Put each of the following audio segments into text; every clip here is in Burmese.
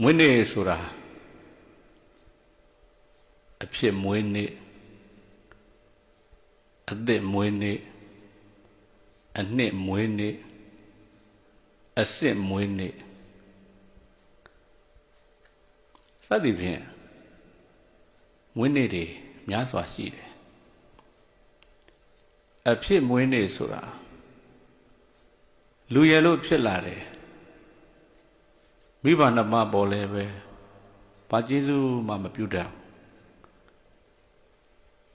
မွေးနေ့ဆိုတာအဖြစ်မွေးနေ့အသက်မွေးနေ့အနှစ်မွေးနေ့အစစ်မွေးနေ့စသည်ဖြင့်မွေးနေ့တွေများစွာရှိတယ်အဖြစ်မွေးနေ့ဆိုတာလူရလို့ဖြစ်လာတယ်မိဘနှစ်ပါးပေါ်လဲပဲဘာကျေးဇူးမှမပြုတတ်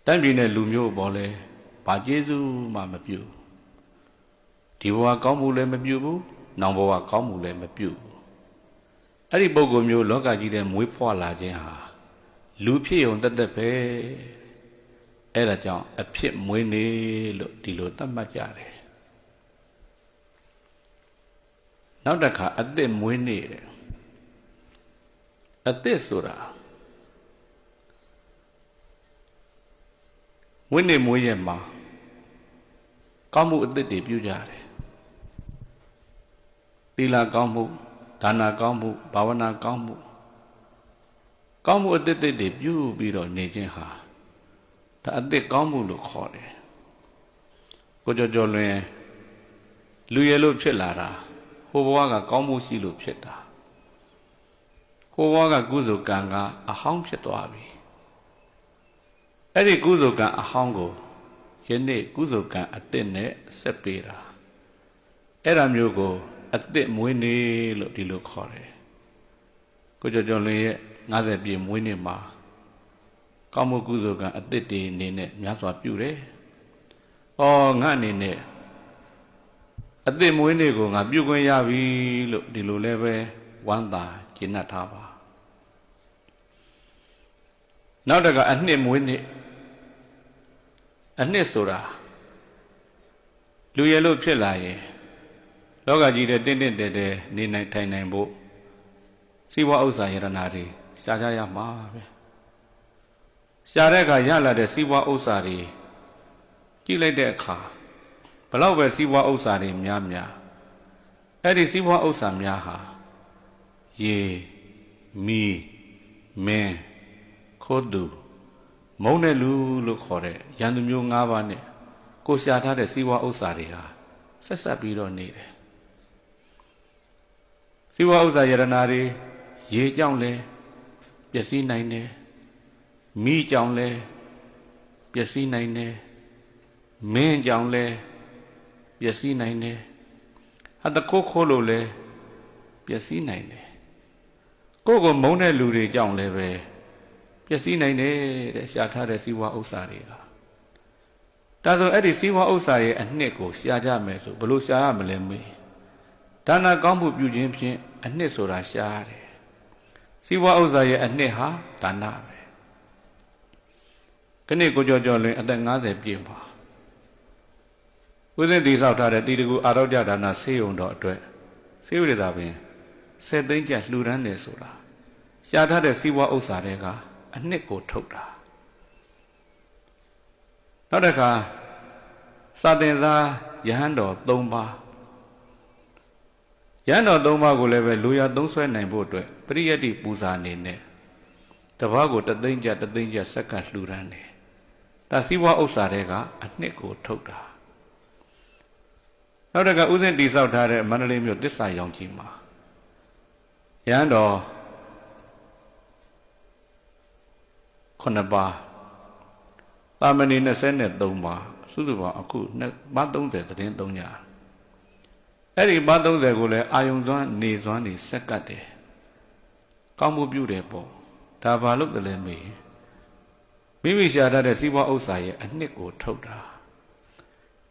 တိုင်းပြည်နဲ့လူမျိုးပေါ်လဲဘာကျေးဇူးမှမပြုဒီဘဝကောင်းမှုလည်းမပြုဘူးနောင်ဘဝကောင်းမှုလည်းမပြုအဲ့ဒီပုဂ္ဂိုလ်မျိုးလောကကြီးထဲမွေးဖွားလာခြင်းဟာလူဖြစ်ုံတက်တက်ပဲအဲ့ဒါကြောင့်အဖြစ်မွေးနေ့လို့ဒီလိုသတ်မှတ်ကြတယ်နောက်တစ်ခါအသက်မွေးနေ့တဲ့အသက်ဆိုတာမွေးနေ့မွေးရက်မှာကောင်းမှုအသက်တွေပြုကြတယ်သီလကောင်းမှုဒါနကောင်းမှုဘာဝနာကောင်းမှုကောင်းမှုအသက်တွေပြုပြီးတော့နေခြင်းဟာဒါအသက်ကောင်းမှုလို့ခေါ်တယ်ကိုကြော်လွင်လူရလို့ဖြစ်လာတာဟိုဘဝကကောင်းမှုရှိလို့ဖြစ်တာဟိုဘဝကကုသိုလ်ကံကအဟောင်းဖြစ်သွားပြီအဲ့ဒီကုသိုလ်ကံအဟောင်းကိုယနေ့ကုသိုလ်ကံအသစ်နဲ့ဆက်ပေးတာအဲ့ဒါမျိုးကိုအသစ်မွေးနေ့လို့ဒီလိုခေါ်တယ်ကိုကြော်လွင်ရဲ့50ပြည့်မွေးနေ့မှာကောင်းမှုကုသိုလ်ကံအသစ်တွေအနေနဲ့များစွာပြုတယ်။အော်ငါအနေနဲ့အသစ်မွေးနေ့ကိုငါပြုခွင့်ရပြီလို့ဒီလိုလည်းပဲဝမ်းသာကျေနပ်ထားပါ။နောက်တကအနှစ်မွေးနေ့အနှစ်ဆိုတာလူရလို့ဖြစ်လာရင်လောကကြီးတဲ့တင့်တဲတဲနေနိုင်ထိုင်နိုင်ဖို့စီးပွားဥစ္စာယရနာတွေရှားကြရမှာပဲရှားတဲ့အခါရလာတဲ့စီးပွားဥစ္စာတွေကြည့်လိုက်တဲ့အခါဘလောက်ပဲစီးပွားဥစ္စာတွေများအဲ့ဒီစီးပွားဥစ္စာများဟာရေမီးမင်းခိုးသူမုန်းတဲ့လူလို့ခေါ်တဲ့ရန်သူမျိုး၅ပါးနဲ့ကိုရှားထားတဲ့စီးပွားဥစ္စာတွေဟာဆက်ဆက်ပြီးတော့နေတယ်စီးပွားဥစ္စာယရနာတွေရေကြောင့်လဲပျက်စီးနိုင်တယ်မိကြောင့်လဲပျက်စီးနိုင်တယ်မင်းကြောင့်လဲပျက်စီးနိုင်တယ်အတခိုးလို့လဲပျက်စီးနိုင်တယ်ကိုမုန်းတဲ့လူတွေကြောင့်လဲပဲပျက်စီးနိုင်တယ်တဲ့ရှားထားတဲ့စီးပွားဥစ္စာတွေကဒါဆိုအဲ့ဒီစီးပွားဥစ္စာရဲ့အနှစ်ကိုရှားကြမယ်ဆိုဘလို့ရှားရမလဲမေးဒါနကောင်းမှုပြုခြင်းဖြင့်အနှစ်ဆိုတာရှားရတယ်စီးပွားဥစ္စာရဲ့အနှစ်ဟာဒါနပဲခဏကိုကြော်လွင်အသက်50ပြည့်ပါဦးဇင်းတည်ဆောက်ထားတဲ့တီတကူအာရောကြဒါနဆေးရုံတော်အတွက်ဆေးဝိဒါပင်7 သိန်းကျပ်လှူဒန်းတယ်ဆိုတာရှားထားတဲ့စီးပွားဥစ္စာတွေကအနှစ်ကိုထုတ်တာနောက်တစ်ခါစာသင်သားယဟန်တော်3ပါးယဟန်တော်3ပါးကိုလည်းပဲလူရသုံးဆွဲနိုင်ဖို့အတွက်ပရိယတ္တိပူဇာအနေနဲ့တပားကို1 သိန်းကျပ်1 သိန်းကျပ်ဆက်ကလှူဒန်းတယ်ဒါစီးပွားဥစ္စာတွေကအနှစ်ကိုထုတ်တာနောက်တကဥစဉ်တည်ဆောက်ထားတဲ့မန္တလေးမြို့သစ္စာရောင်ကြီးမှာရဟန်းတော်9ပါးသာမဏေ23ပါးစုစုပေါင်းအခုဘာ30သတင်း3ညအဲ့ဒီဘာ30ကိုလည်းအာယုံစွမ်းနေစွမ်းနေဆက်ကတ်တယ်ကောင်းမှုပြုတယ်ပေါ့ဒါဘာလို့တလဲမေးမိမိရှာထားတဲ့စီးပွားဥစ္စာရဲ့အနှစ်ကိုထုတ်တာ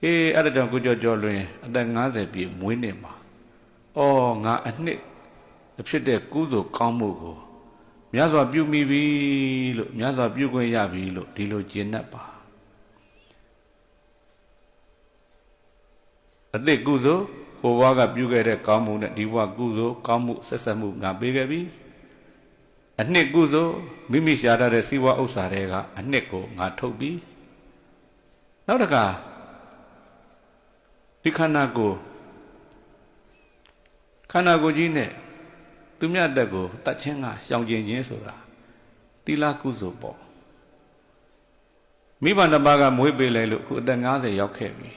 အဲ့ဒါကြောင့်ကိုကြော်လွင်အသက်50ပြည့်မွေးနေ့မှာငါအနှစ်အဖြစ်တဲ့ကုသိုလ်ကောင်းမှုကိုမြတ်စွာပြုမိပြီလို့မြတ်စွာပြုခွင့်ရပြီလို့ဒီလိုကျေနပ်ပါအသက်ကုသိုလ်ဟိုဘဝကပြုခဲ့တဲ့ကောင်းမှုနဲ့ဒီဘဝကုသိုလ်ကောင်းမှုဆက်ဆက်မှုငါပေးခဲ့ပြီအနှစ်ကုသိုလ်မိမိရှာထားတဲ့စီးပွားဥစ္စာတွေကအနှစ်ကိုငါထုတ်ပြီနောက်တစ်ခါဒီခန္ဓာကိုယ်ကြီးနဲ့ သူမြတ်တက်ကိုတတ်ချင်းကရှောင်ကျင်ခြင်းဆိုတာသီလကုသိုလ်ပေါ့မိဘတစ်ပါးကမွေးပေးလိုက်လို့အခုအသက်50ရောက်ခဲ့ပြီ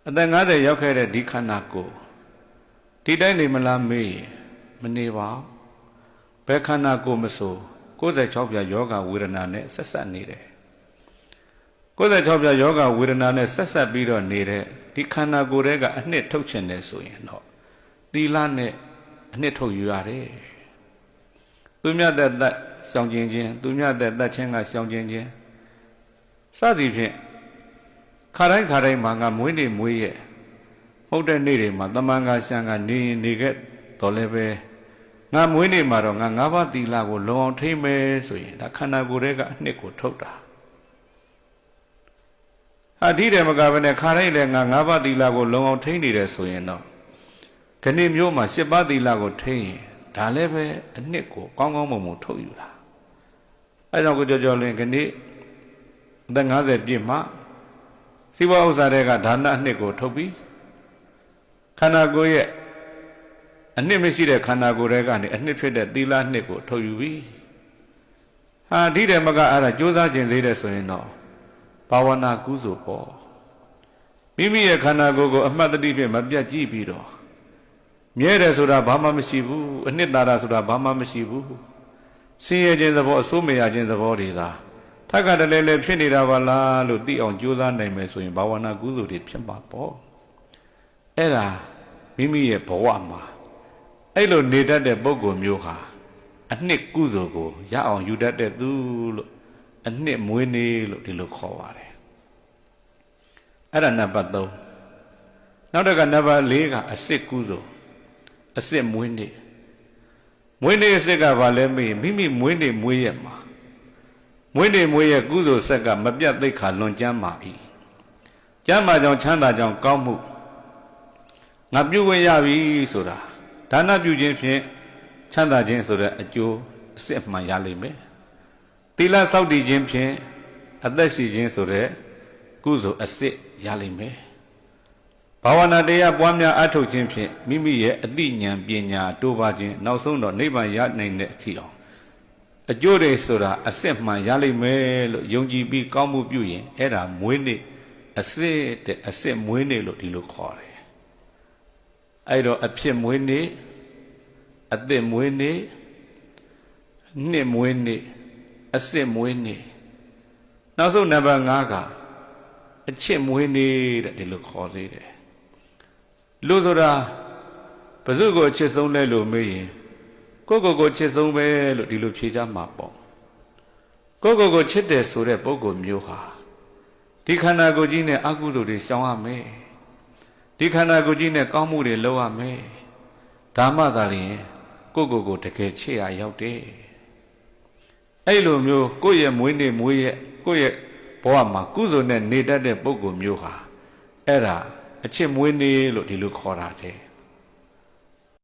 အသက်50ရောက်ခဲ့တဲ့ဒီခန္ဓာကိုယ်ဒီတိုင်းနေမလားမေးရင်မနေပါဘယ်ခန္ဓာကိုယ်မဆို96ပြာယောဂဝေဒနာနဲ့ဆက်ဆက်နေတယ်96ပြာယောဂဝေဒနာနဲ့ဆက်ဆက်ပြီးတော့နေတဲ့ဒီခန္ဓာကိုယ်တွေကအနှစ်ထုတ်ချင်တယ်ဆိုရင်တော့သီလနဲ့အနှစ်ထုတ်ယူရတယ်သူမြတ်တဲ့သက်ရှောင်ကျင်ခြင်းသူမြတ်တဲ့သက်ချင်းကရှောင်ကျင်ခြင်းစသည်ဖြင့်ခါတိုင်းမှာငါမွေးနေမွေးရဲ့ဟုတ်တဲ့နေ့တွေမှာတမန်ကရှံကနေရင်နေခဲ့တော်လည်းပဲငါမွေးနေမှာတော့ငါ၅ပါးသီလကိုလုံအောင်ထိမ့်မယ်ဆိုရင်ဒါခန္ဓာကိုယ်တွေကအနှစ်ကိုထုတ်တာဟာဒီတယ်မကဘဲနဲ့ခါတိုင်းလည်းငါ၅ပါးသီလကိုလုံအောင်ထိမ့်နေတယ်ဆိုရင်တော့ခဏမျိုးမှာ၈ပါးသီလကိုထိမ့်ရင်ဒါလည်းပဲအနှစ်ကိုကောင်းကောင်းမွန်မွန်ထုတ်ယူတာအဲကြောင့်ကိုကြောလင်းခဏအသက်50ပြည့်မှစီးပွားဥစ္စာတွေကဒါနအနှစ်ကိုထုတ်ပြီးခန္ဓာကိုယ်ရဲ့အနှစ်မရှိတဲ့ခန္ဓာကိုယ်တွေကနေအနှစ်ဖြစ်တဲ့သီလနှစ်ကိုထုတ်ယူပြီးဟာဒီတယ်မကအဲ့ဒါကြိုးစားခြင်းသေးတယ်ဆိုရင်တော့ဘာဝနာကုသိုလ်ပေါ့မိမိရဲ့ခန္ဓာကိုယ်ကိုအမှတ်တတိဖြင့်မပြတ်ကြည့်ပြီးတော့မြဲတယ်ဆိုတာဘာမှမရှိဘူးအနှစ်သာရဆိုတာဘာမှမရှိဘူးဆင်းရဲခြင်းသဘောအဆိုးမရခြင်းသဘောတွေသာထက်ကတလဲလဲဖြစ်နေတာပါလားလို့သိအောင်ကြိုးစားနိုင်မယ်ဆိုရင်ဘာဝနာကုသိုလ်တွေဖြစ်မှာပေါ့အဲ့ဒါမိမိရဲ့ဘဝမှာအဲ့လိုနေတတ်တဲ့ပုဂ္ဂိုလ်မျိုးဟာအနှစ်ကုသိုလ်ကိုရအောင်ယူတတ်တဲ့သူလို့အနှစ်မွေးနေလို့ဒီလိုခေါ်ပါတယ်အဲ့ဒါနံပါတ်3နောက်တစ်ခါနံပါတ်4ကအစစ်ကုသိုလ်အစစ်မွေးနေအစစ်ကဘာလဲမေးမိမိမွေးနေမွေးရမှာမွေးနေမွေးရကုသိုလ်ဆက်ကမပြတ်သိက္ခာလွန်ကျမ်းပါ၏ကျမ်းမာကြောင့်ချမ်းသာကြောင့်ကောင်းမှုငါပြုခွင့်ရပြီဆိုတာဒါနပြုခြင်းဖြင့်ချမ်းသာခြင်းဆိုတဲ့အကျိုးအစစ်မှန်ရလိမ့်မယ်သီလစောင့်တည်ခြင်းဖြင့်အသက်ရှိခြင်းဆိုတဲ့ကုသိုလ်အစစ်ရလိမ့်မယ်ဘာဝနာတရားပွားများအထုတ်ခြင်းဖြင့်မိမိရဲ့အသိဉာဏ်ပညာတိုးပါခြင်းနောက်ဆုံးတော့နိဗ္ဗာန်ရနိုင်တဲ့အထိအောင်အကျိုးတွေဆိုတာအစစ်မှန်ရလိမ့်မယ်လို့ယုံကြည်ပြီးကောင်းမှုပြုရင်အဲ့ဒါမွေးနေ့အစစ်မွေးနေ့လို့ဒီလိုခေါ်တယ်အဲ့တော့အဖြစ်မွေးနေ့အသက်မွေးနေ့နှစ်မွေးနေ့အစစ်မွေးနေ့နောက်ဆုံးနံပါတ်5ကအချစ်မွေးနေ့တဲ့ဒီလိုခေါ်သေးတယ်လူဆိုတာဘယ်သူကိုအချစ်ဆုံးလဲလို့မေးရင်ကိုချစ်ဆုံးပဲလို့ဒီလိုဖြေကြမှာပေါ့ကိုချစ်တယ်ဆိုတဲ့ပုဂ္ဂိုလ်မျိုးဟာဒီခန္ဓာကိုယ်ကြီးနဲ့အကုသိုလ်တွေရှောင်ရမယ်ဒီခန္ဓာကိုယ်ကြီးနဲ့ကောင်းမှုတွေလုပ်ရမယ်ဒါမှသာလျှင်ကိုတကယ်ချစ်ရရောက်တယ်အဲ့လိုမျိုးကိုယ့်ရဲ့မွေးနေ့ကိုယ့်ရဲ့ဘဝမှာကုသိုလ်နဲ့နေတတ်တဲ့ပုဂ္ဂိုလ်မျိုးဟာအဲ့ဒါအချစ်မွေးနေ့လို့ဒီလိုခေါ်တာတဲ့